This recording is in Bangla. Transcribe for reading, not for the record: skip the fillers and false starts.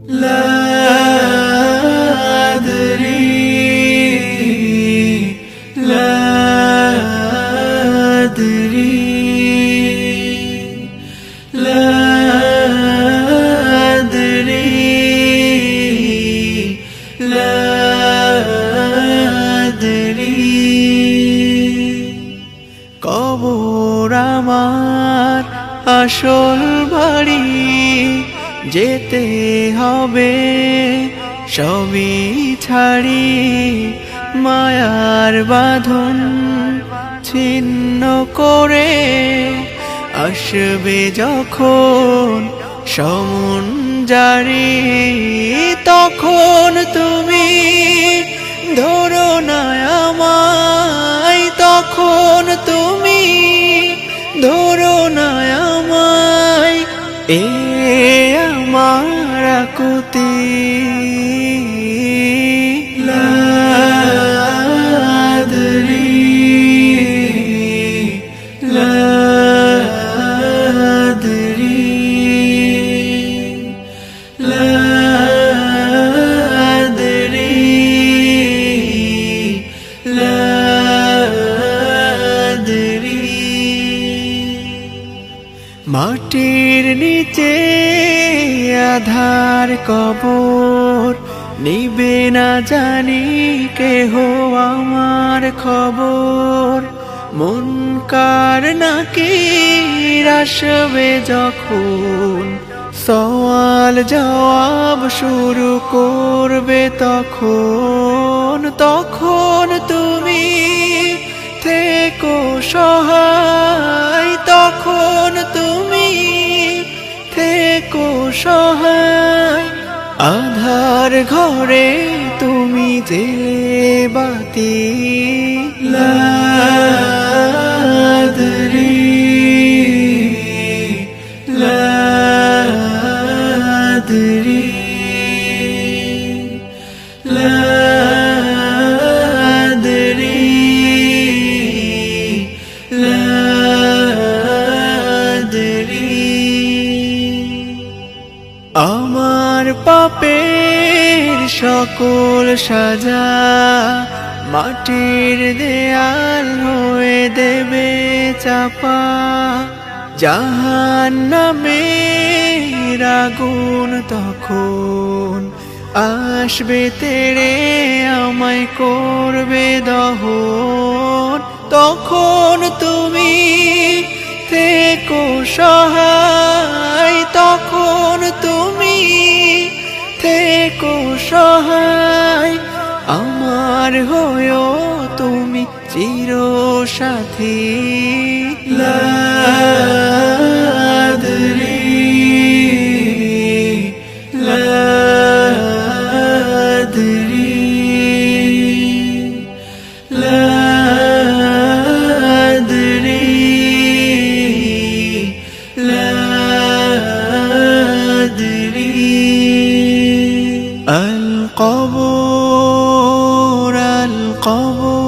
لا أدري لا أدري لا أدري لا أدري কবর আমার আসল বাড়ি, যেতে হবে সবই ছাড়ি, মায়ার বাঁধন ছিন্ন করে আসবে যখন সমন জারি, তখন তুমি ধরো না আমায়, তখন তুমি ধরো না আমায়, এ আমার আকুতি। লা আদরি লা আদরি লা আদরি লা আদরি। মাটির নিচে আধার কবর, নিবে না জানি কেহ আমার খবর, মুনকার নাকির আসবে যখন সওয়াল জবাব শুরু করবে তখন, তখন তুমি থেকো সহায়, তখন তুমি থেকো সহায়, আধার ঘরে তুমি জেলে বাতি। লা আদরি লা আদরি লা আদরি লা আদরি। আমার পাপের সকল সাজা মাটির দেয়াল হয়ে দেবে চাপা, জাহান্নামের আগুন তখন আসবে তেড়ে আমায় করবে দহন, তখন তুমি থেকো সহায়, তখন তুমি থেকো সহায়, আমার হয়েও তুমি চির সাথী। লা আদরি লা আদরি লা আদরি লা আদরি। আল কবর আল কবর